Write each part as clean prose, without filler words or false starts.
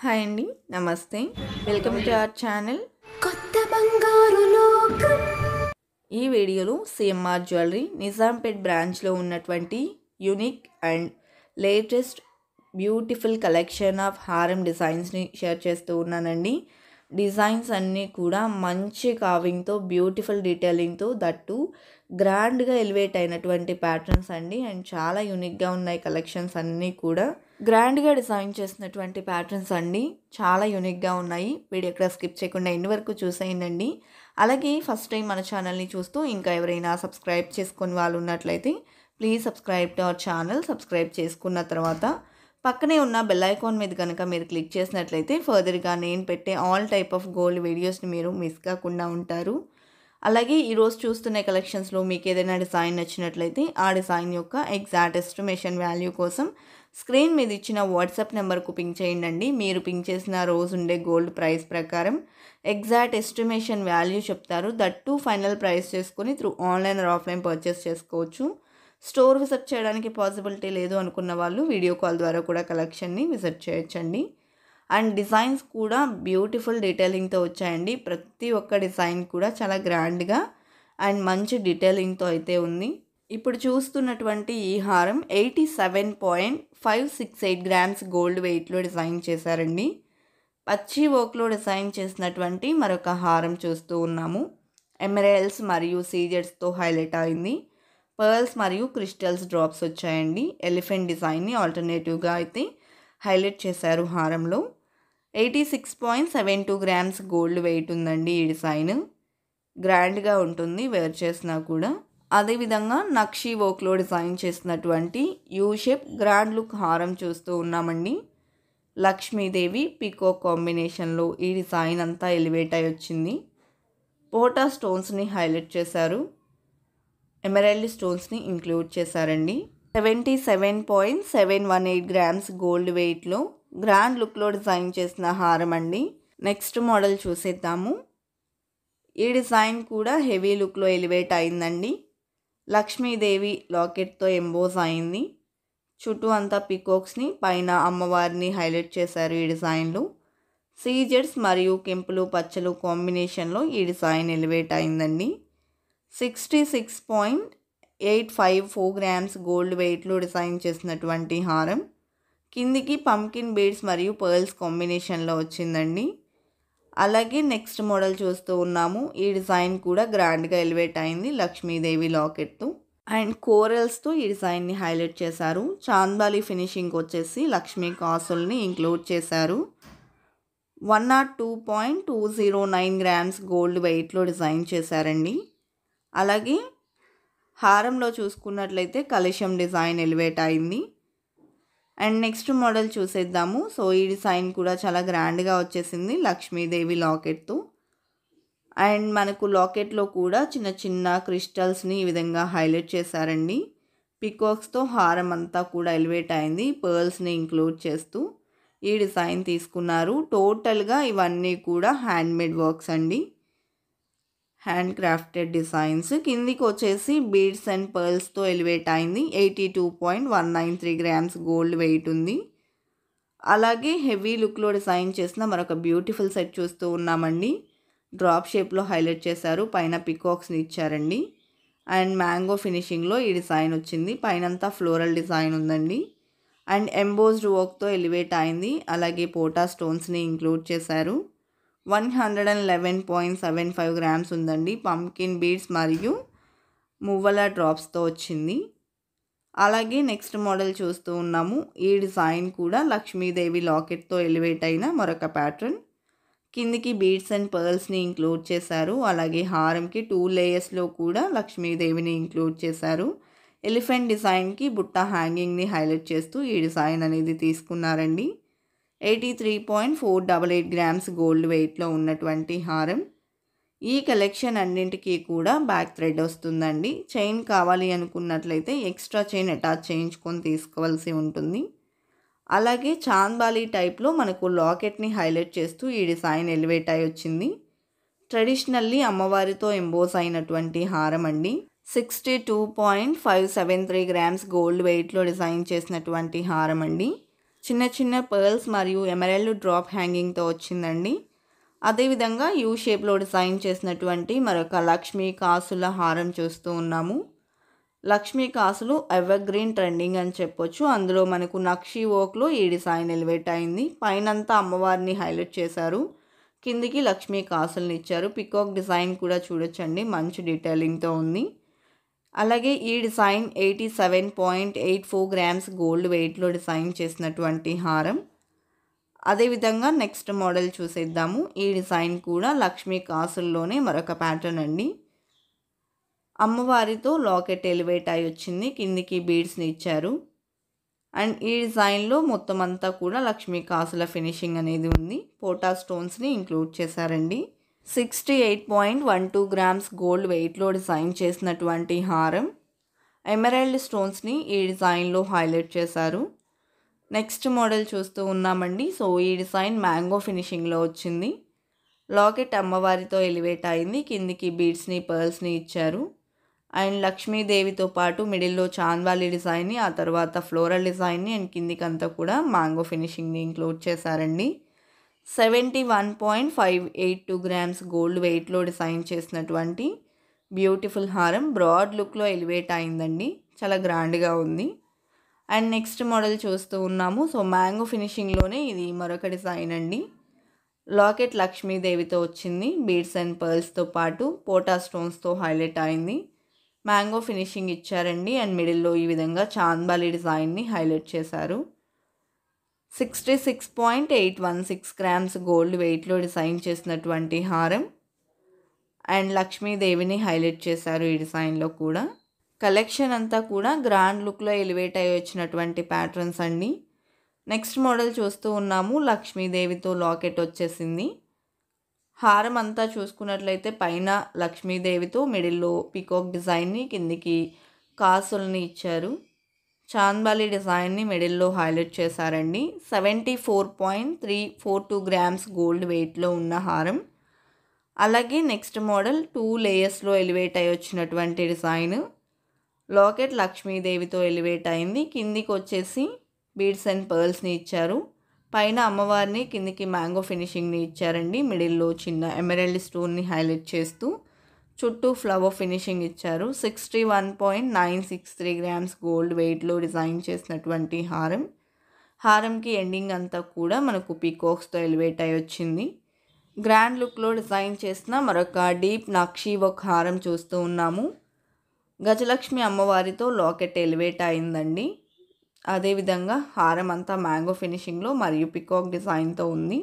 Hi అండి, నమస్తే. Welcome to our channel. కొత్త బంగారు లోకం. ఈ వీడియోలో సిఎంఆర్ జ్యువెలరీ నిజాంపేట్ బ్రాంచ్లో ఉన్నటువంటి unique and latest beautiful collection of హారం డిజైన్స్ని షేర్ చేస్తూ ఉన్నానండి. డిజైన్స్ అన్నీ కూడా మంచి కార్వింగ్తో, బ్యూటిఫుల్ డీటెయిలింగ్తో, దట్టు గ్రాండ్గా ఎలివేట్ అయినటువంటి ప్యాటర్న్స్ అండి. అండ్ చాలా యూనిక్గా ఉన్నాయి కలెక్షన్స్ అన్నీ కూడా. గ్రాండ్గా డిజైన్ చేసినటువంటి ప్యాటర్న్స్ అండి, చాలా యూనిక్గా ఉన్నాయి. వీడియో ఎక్కడ స్కిప్ చేయకుండా ఎన్ని వరకు చూసేయండి. అలాగే ఫస్ట్ టైం మన ఛానల్ని చూస్తూ ఇంకా ఎవరైనా సబ్స్క్రైబ్ చేసుకుని వాళ్ళు ఉన్నట్లయితే please subscribe to our channel. Subscribe చేసుకున్న తర్వాత పక్కనే ఉన్న బెల్ ఐకాన్ మీద కనుక మీరు క్లిక్ చేసినట్లయితే ఫర్దర్గా నేను పెట్టే ఆల్ టైప్ ఆఫ్ గోల్డ్ వీడియోస్ని మీరు మిస్ కాకుండా ఉంటారు. అలాగే ఈరోజు చూస్తున్న కలెక్షన్స్లో మీకు ఏదైనా డిజైన్ నచ్చినట్లయితే ఆ డిజైన్ యొక్క ఎగ్జాక్ట్ ఎస్టిమేషన్ వాల్యూ కోసం స్క్రీన్ మీద ఇచ్చిన వాట్సాప్ నెంబర్కు పింక్ చేయండి. మీరు పింక్ చేసిన రోజు ఉండే గోల్డ్ ప్రైస్ ప్రకారం ఎగ్జాక్ట్ ఎస్టిమేషన్ వాల్యూ చెప్తారు. దట్టు ఫైనల్ ప్రైస్ చేసుకుని through online or offline purchase చేసుకోవచ్చు. స్టోర్ విజిట్ చేయడానికి పాసిబిలిటీ లేదు అనుకున్న వాళ్ళు వీడియో కాల్ ద్వారా కూడా కలెక్షన్ని విజిట్ చేయొచ్చండి. అండ్ డిజైన్స్ కూడా బ్యూటిఫుల్ డీటెయిలింగ్తో వచ్చాయండి. ప్రతి ఒక్క డిజైన్ కూడా చాలా గ్రాండ్గా అండ్ మంచి డీటెయిలింగ్తో అయితే ఉంది. ఇప్పుడు చూస్తున్నటువంటి ఈ హారం 87.568 గ్రామ్స్ గోల్డ్ వెయిట్లో డిజైన్ చేశారండి. పచ్చి వర్క్లో డిజైన్ చేసినటువంటి మరొక హారం చూస్తూ ఉన్నాము. ఎమరాల్డ్స్ మరియు సీజెడ్స్తో హైలైట్ అయింది. పర్ల్స్ మరియు క్రిస్టల్స్ డ్రాప్స్ వచ్చాయండి. ఎలిఫెంట్ డిజైన్ని ఆల్టర్నేటివ్గా అయితే హైలైట్ చేశారు హారంలో. 86.72 గ్రామ్స్ గోల్డ్ వెయిట్ ఉందండి. ఈ డిజైన్ గ్రాండ్గా ఉంటుంది వేర్ చేసినా కూడా. అదేవిధంగా నక్షీ వర్క్లో డిజైన్ చేసినటువంటి యూ షేప్ గ్రాండ్ లుక్ హారం చూస్తూ ఉన్నామండి. లక్ష్మీదేవి పీకాక్ కాంబినేషన్లో ఈ డిజైన్ అంతా ఎలివేట్ అయి వచ్చింది. పోటా స్టోన్స్ని హైలైట్ చేశారు. ఎమరాల్డ్ స్టోన్స్ని ఇంక్లూడ్ చేశారండి. 77.718 గ్రామ్స్ గోల్డ్ వెయిట్లో గ్రాండ్ లుక్లో డిజైన్ చేసిన హారం అండి. నెక్స్ట్ మోడల్ చూసేద్దాము. ఈ డిజైన్ కూడా హెవీ లుక్లో ఎలివేట్ అయిందండి. లక్ష్మీదేవి లాకెట్తో ఎంబోజ్ అయింది. చుట్టూ అంతా పికాక్స్ని, పైన అమ్మవారిని హైలైట్ చేశారు ఈ డిజైన్లో. సీజెడ్స్ మరియు కెంపులు పచ్చలు కాంబినేషన్లో ఈ డిజైన్ ఎలివేట్ అయిందండి. 66.854 గ్రామ్స్ గోల్డ్ వెయిట్లో డిజైన్ చేసినటువంటి హారం. కిందికి పంకిన్ బీడ్స్ మరియు పర్ల్స్ కాంబినేషన్లో వచ్చిందండి. అలాగే నెక్స్ట్ మోడల్ చూస్తూ ఉన్నాము. ఈ డిజైన్ కూడా గ్రాండ్గా ఎలివేట్ అయింది లక్ష్మీదేవి లాకెట్తో అండ్ కోరల్స్తో ఈ డిజైన్ని హైలైట్ చేశారు. చాందాలి ఫినిషింగ్ వచ్చేసి లక్ష్మీ కాసుల్ని ఇంక్లూడ్ చేశారు. 102.209 గ్రామ్స్ గోల్డ్ వెయిట్లో డిజైన్ చేశారండి. అలాగే హారంలో చూసుకున్నట్లయితే కలశం డిజైన్ ఎలివేట్ అయింది. అండ్ నెక్స్ట్ మోడల్ చూసేద్దాము. సో ఈ డిజైన్ కూడా చాలా గ్రాండ్గా వచ్చేసింది లక్ష్మీదేవి లాకెట్తో. అండ్ మనకు లాకెట్లో కూడా చిన్న చిన్న క్రిస్టల్స్ని ఈ విధంగా హైలైట్ చేశారండి. పికాక్స్తో హారం అంతా కూడా ఎలివేట్ అయింది. పర్ల్స్ని ఇంక్లూడ్ చేస్తూ ఈ డిజైన్ తీసుకున్నారు. టోటల్గా ఇవన్నీ కూడా హ్యాండ్మేడ్ వర్క్స్ అండి, హ్యాండ్ క్రాఫ్టెడ్ డిజైన్స్. కిందికి వచ్చేసి బీడ్స్ అండ్ పర్ల్స్తో ఎలివేట్ అయింది. 82.193 గ్రామ్స్ గోల్డ్ వెయిట్ ఉంది. అలాగే హెవీ లుక్లో డిజైన్ చేసిన మరొక బ్యూటిఫుల్ సెట్ చూస్తూ ఉన్నామండి. డ్రాప్ షేప్లో హైలైట్ చేశారు. పైన పికాక్స్ని ఇచ్చారండి. అండ్ మ్యాంగో ఫినిషింగ్లో ఈ డిజైన్ వచ్చింది. పైనంతా ఫ్లోరల్ డిజైన్ ఉందండి. అండ్ ఎంబోజ్డ్ వర్క్తో ఎలివేట్ అయింది. అలాగే పోటా స్టోన్స్ని ఇంక్లూడ్ చేశారు. 111.75 గ్రామ్స్ ఉందండి. పంకిన్ బీడ్స్ మరియు మువ్వల డ్రాప్స్తో వచ్చింది. అలాగే నెక్స్ట్ మోడల్ చూస్తూ ఉన్నాము. ఈ డిజైన్ కూడా లక్ష్మీదేవి లాకెట్తో ఎలివేట్ అయిన మరొక ప్యాటర్న్. కిందికి బీడ్స్ అండ్ పర్ల్స్ని ఇంక్లూడ్ చేశారు. అలాగే హారంకి 2 లేయర్స్లో కూడా లక్ష్మీదేవిని ఇంక్లూడ్ చేశారు. ఎలిఫెంట్ డిజైన్కి బుట్ట హ్యాంగింగ్ని హైలైట్ చేస్తూ ఈ డిజైన్ అనేది తీసుకున్నారండి. 83.488 గ్రామ్స్ గోల్డ్ వెయిట్లో ఉన్నటువంటి హారం. ఈ కలెక్షన్ అన్నింటికీ కూడా బ్యాక్ థ్రెడ్ వస్తుందండి. చైన్ కావాలి అనుకున్నట్లయితే ఎక్స్ట్రా చైన్ అటాచ్ చేయించుకొని తీసుకోవాల్సి ఉంటుంది. అలాగే చాందాలి టైప్లో మనకు లాకెట్ని హైలైట్ చేస్తూ ఈ డిజైన్ ఎలివేట్ అయి వచ్చింది. ట్రెడిషనల్లీ అమ్మవారితో ఎంబోస్ అయినటువంటి హారం అండి. 62.573 గ్రామ్స్ గోల్డ్ వెయిట్లో డిజైన్ చేసినటువంటి హారం అండి. చిన్న చిన్న పర్ల్స్ మరియు ఎమరాల్డ్ డ్రాప్ హ్యాంగింగ్తో వచ్చిందండి. అదేవిధంగా యూ షేప్లో డిజైన్ చేసినటువంటి మరొక లక్ష్మీ కాసుల హారం చూస్తూ ఉన్నాము. లక్ష్మీ కాసులు ఎవర్ గ్రీన్ ట్రెండింగ్ అని చెప్పొచ్చు. అందులో మనకు నక్షీ వర్క్లో ఈ డిజైన్ ఎలివేట్ అయింది. పైనంతా అమ్మవారిని హైలైట్ చేశారు, కిందికి లక్ష్మీ కాసులను ఇచ్చారు. పికాక్ డిజైన్ కూడా చూడొచ్చండి, మంచి డీటెయిలింగ్తో ఉంది. అలాగే ఈ డిజైన్ 87.84 గ్రామ్స్ గోల్డ్ వెయిట్లో డిజైన్ చేసినటువంటి హారం. అదేవిధంగా నెక్స్ట్ మోడల్ చూసేద్దాము. ఈ డిజైన్ కూడా లక్ష్మీ కాసుల్లోనే మరొక ప్యాటర్న్ అండి. అమ్మవారితో లాకెట్ ఎలివేట్ అయి వచ్చింది, కిందికి బీడ్స్ని ఇచ్చారు. అండ్ ఈ డిజైన్లో మొత్తం అంతా కూడా లక్ష్మీ కాసుల ఫినిషింగ్ అనేది ఉంది. పోటా స్టోన్స్ని ఇంక్లూడ్ చేశారండి. 68.12 గ్రామ్స్ గోల్డ్ వెయిట్లో డిజైన్ చేసినటువంటి హారం. ఎమరాల్డ్ స్టోన్స్ని ఈ డిజైన్లో హైలైట్ చేశారు. నెక్స్ట్ మోడల్ చూస్తూ ఉన్నామండి. సో ఈ డిజైన్ మ్యాంగో ఫినిషింగ్లో వచ్చింది. లాకెట్ అమ్మవారితో ఎలివేట్ అయింది, కిందికి బీడ్స్ని పర్ల్స్ని ఇచ్చారు. అండ్ లక్ష్మీదేవితో పాటు మిడిల్లో చాంద్వాలి డిజైన్ని, ఆ తర్వాత ఫ్లోరల్ డిజైన్ని అండ్ కిందికంతా కూడా మ్యాంగో ఫినిషింగ్ని ఇంక్లూడ్ చేశారండి. 71.582 గ్రామ్స్ గోల్డ్ వెయిట్లో డిజైన్ చేసినటువంటి బ్యూటిఫుల్ హారం బ్రాడ్ లుక్లో ఎలివేట్ అయిందండి, చాలా గ్రాండ్గా ఉంది. అండ్ నెక్స్ట్ మోడల్ చూస్తూ ఉన్నాము. సో మ్యాంగో ఫినిషింగ్లోనే ఇది మరొక డిజైన్ అండి. లాకెట్ లక్ష్మీదేవితో వచ్చింది, బీడ్స్ అండ్ పర్ల్స్తో పాటు పోటా స్టోన్స్తో హైలైట్ అయింది. మ్యాంగో ఫినిషింగ్ ఇచ్చారండి. అండ్ మిడిల్లో ఈ విధంగా చాంద్బాలి డిజైన్ని హైలైట్ చేశారు. 66.816 గ్రామ్స్ గోల్డ్ వెయిట్లో డిజైన్ చేసినటువంటి హారం. అండ్ లక్ష్మీదేవిని హైలైట్ చేశారు ఈ డిజైన్లో కూడా. కలెక్షన్ అంతా కూడా గ్రాండ్ లుక్లో ఎలివేట్ అయ్యి వచ్చినటువంటి ప్యాటర్న్స్ అండి. నెక్స్ట్ మోడల్ చూస్తూ ఉన్నాము. లక్ష్మీదేవితో లాకెట్ వచ్చేసింది. హారం అంతా చూసుకున్నట్లయితే పైన లక్ష్మీదేవితో మిడిల్లో పికాక్ డిజైన్ని, కిందికి కాసుల్ని ఇచ్చారు. చాంద్బాలి డిజైన్ని మిడిల్లో హైలైట్ చేశారండి. 74.342 గ్రామ్స్ గోల్డ్ వెయిట్లో ఉన్న హారం. అలాగే నెక్స్ట్ మోడల్ 2 లేయర్స్లో ఎలివేట్ అయి వచ్చినటువంటి డిజైన్. లాకెట్ లక్ష్మీదేవితో ఎలివేట్ అయింది, కిందికి వచ్చేసి బీడ్స్ అండ్ పర్ల్స్ని ఇచ్చారు. పైన అమ్మవారిని, కిందికి మ్యాంగో ఫినిషింగ్ని ఇచ్చారండి. మిడిల్లో చిన్న ఎమరాల్డ్ స్టోన్ని హైలైట్ చేస్తూ చుట్టూ ఫ్లవర్ ఫినిషింగ్ ఇచ్చారు. 61.963 గ్రామ్స్ గోల్డ్ వెయిట్లో డిజైన్ చేసినటువంటి హారం. హారంకి ఎండింగ్ అంతా కూడా మనకు పీకాక్స్తో ఎలివేట్ అయి వచ్చింది. గ్రాండ్ లుక్లో డిజైన్ చేసిన మరొక డీప్ నక్షీ వర్క్ హారం చూస్తూ ఉన్నాము. గజలక్ష్మి అమ్మవారితో లాకెట్ ఎలివేట్ అయిందండి. అదేవిధంగా హారం అంతా మ్యాంగో ఫినిషింగ్లో మరియు పికాక్ డిజైన్తో ఉంది.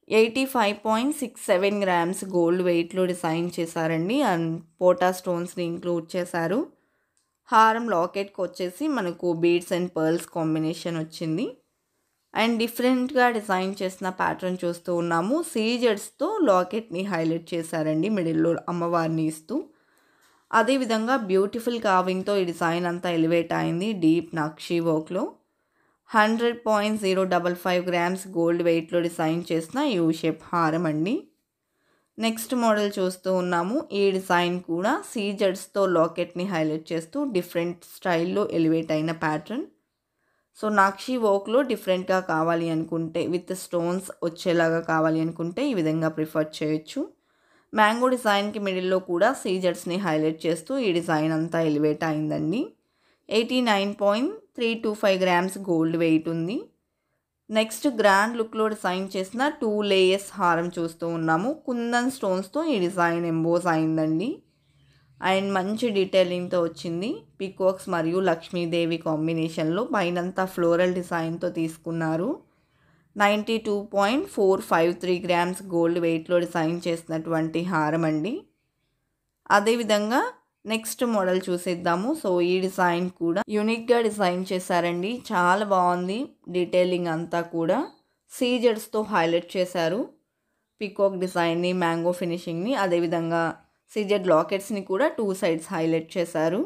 85.67 గ్రామ్స్ గోల్డ్ వెయిట్లో డిజైన్ చేశారండి. అండ్ పోటా స్టోన్స్ని ఇంక్లూడ్ చేశారు. హారం లాకెట్కి వచ్చేసి మనకు బీడ్స్ అండ్ పర్ల్స్ కాంబినేషన్ వచ్చింది. అండ్ డిఫరెంట్గా డిజైన్ చేసిన ప్యాటర్న్ చూస్తూ ఉన్నాము. సీజెడ్స్తో లాకెట్ని హైలైట్ చేశారండి, మిడిల్లో అమ్మవారిని ఇస్తూ. అదేవిధంగా బ్యూటిఫుల్ కార్వింగ్తో ఈ డిజైన్ అంతా ఎలివేట్ అయింది డీప్ నక్షీ వర్క్లో. 100.055 గ్రామ్స్ గోల్డ్ వెయిట్లో డిజైన్ చేసిన యూ షేప్ హారం అండి. నెక్స్ట్ మోడల్ చూస్తూ ఉన్నాము. ఈ డిజైన్ కూడా సీజెడ్స్తో లాకెట్ని హైలైట్ చేస్తూ డిఫరెంట్ స్టైల్లో ఎలివేట్ అయిన ప్యాటర్న్. సో నక్షీ వర్క్లో డిఫరెంట్గా కావాలి అనుకుంటే, విత్ స్టోన్స్ వచ్చేలాగా కావాలి అనుకుంటే ఈ విధంగా ప్రిఫర్ చేయొచ్చు. మ్యాంగో డిజైన్కి మిడిల్లో కూడా సీజెడ్స్ని హైలైట్ చేస్తూ ఈ డిజైన్ అంతా ఎలివేట్ అయిందండి. 89.325 గ్రామ్స్ గోల్డ్ వెయిట్ ఉంది. నెక్స్ట్ గ్రాండ్ లుక్లో డిజైన్ చేసిన 2 లేయర్స్ హారం చూస్తూ ఉన్నాము. కుందన్ స్టోన్స్తో ఈ డిజైన్ ఎంబోస్ అయిందండి. అండ్ మంచి డీటెయిలింగ్తో వచ్చింది. పీకాక్స్ మరియు లక్ష్మీదేవి కాంబినేషన్లో పైనంతా ఫ్లోరల్ డిజైన్తో తీసుకున్నారు. 92.453 గ్రామ్స్ గోల్డ్ వెయిట్లో డిజైన్ చేసినటువంటి హారం అండి. అదేవిధంగా నెక్స్ట్ మోడల్ చూసేద్దాము. సో ఈ డిజైన్ కూడా యూనిక్గా డిజైన్ చేశారండి, చాలా బాగుంది. డీటెయిలింగ్ అంతా కూడా సీజెడ్స్తో హైలైట్ చేశారు. పీకాక్ డిజైన్ని, మ్యాంగో ఫినిషింగ్ని, అదేవిధంగా సీజెడ్ లాకెట్స్ని కూడా 2 సైడ్స్ హైలైట్ చేశారు.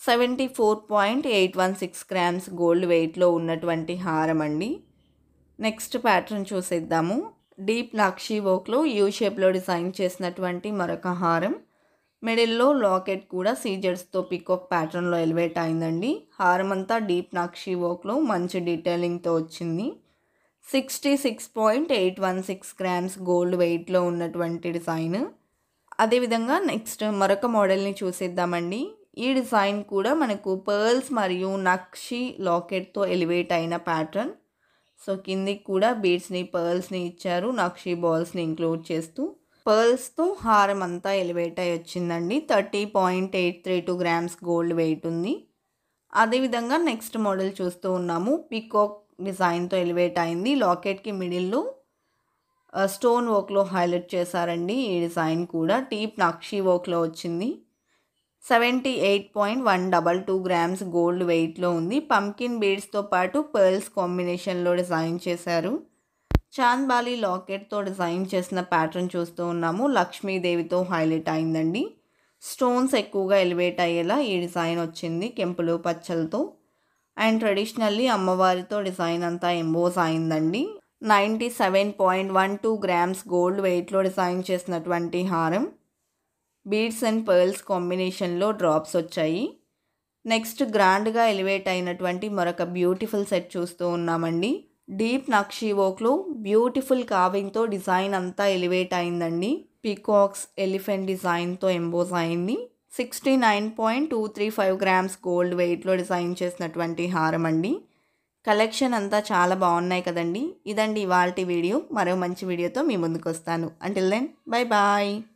74.816 గ్రామ్స్ గోల్డ్ వెయిట్లో ఉన్నటువంటి హారం అండి. నెక్స్ట్ ప్యాటర్న్ చూసేద్దాము. డీప్ నక్షీ వర్క్లో యూ షేప్లో డిజైన్ చేసినటువంటి మరొక హారం. మిడిల్లో లాకెట్ కూడా సీజర్స్తో పికాక్ ప్యాటర్న్లో ఎలివేట్ అయిందండి. హారం అంతా డీప్ నక్షీ వర్క్లో మంచి డీటెయిలింగ్తో వచ్చింది. 66.816 గ్రామ్స్ గోల్డ్ వెయిట్లో ఉన్నటువంటి డిజైన్. అదేవిధంగా నెక్స్ట్ మరొక మోడల్ని చూసేద్దామండి. ఈ డిజైన్ కూడా మనకు పర్ల్స్ మరియు నక్షీ లాకెట్తో ఎలివేట్ అయిన ప్యాటర్న్. సో కిందికి కూడా బీడ్స్ని పర్ల్స్ని ఇచ్చారు, నక్షీ బాల్స్ని ఇంక్లూడ్ చేస్తూ. పర్ల్స్తో హారం అంతా ఎలివేట్ అయి వచ్చిందండి. 30.832 గ్రామ్స్ గోల్డ్ వెయిట్ ఉంది. అదేవిధంగా నెక్స్ట్ మోడల్ చూస్తూ ఉన్నాము. పీకాక్ డిజైన్తో ఎలివేట్ అయింది. లాకెట్కి మిడిల్లో స్టోన్ వర్క్లో హైలైట్ చేశారండి. ఈ డిజైన్ కూడా డీప్ నక్షీ వర్క్లో వచ్చింది. 78.122 గ్రామ్స్ గోల్డ్ వెయిట్లో ఉంది. పంకిన్ బీడ్స్తో పాటు పర్ల్స్ కాంబినేషన్లో డిజైన్ చేశారు. చాంద్బాలి లాకెట్తో డిజైన్ చేసిన ప్యాటర్న్ చూస్తూ ఉన్నాము. లక్ష్మీదేవితో హైలైట్ అయిందండి. స్టోన్స్ ఎక్కువగా ఎలివేట్ అయ్యేలా ఈ డిజైన్ వచ్చింది కెంపులు పచ్చలతో. అండ్ ట్రెడిషనల్లీ అమ్మవారితో డిజైన్ అంతా ఎంబోస్ అయిందండి. 97.12 గ్రామ్స్ గోల్డ్ వెయిట్లో డిజైన్ చేసినటువంటి హారం. బీడ్స్ అండ్ పర్ల్స్ కాంబినేషన్లో డ్రాప్స్ వచ్చాయి. నెక్స్ట్ గ్రాండ్గా ఎలివేట్ అయినటువంటి మరొక బ్యూటిఫుల్ సెట్ చూస్తూ ఉన్నామండి. డీప్ నక్షీ వర్క్లో బ్యూటిఫుల్ కార్వింగ్తో డిజైన్ అంతా ఎలివేట్ అయిందండి. పీకాక్స్ ఎలిఫెంట్ డిజైన్తో ఎంబోస్ అయింది. 69.235 గ్రామ్స్ గోల్డ్ వెయిట్లో డిజైన్ చేసినటువంటి హారం అండి. కలెక్షన్ అంతా చాలా బాగున్నాయి కదండి. ఇదండి ఇవాల్టి వీడియో. మరో మంచి వీడియోతో మీ ముందుకు వస్తాను. Until then bye bye.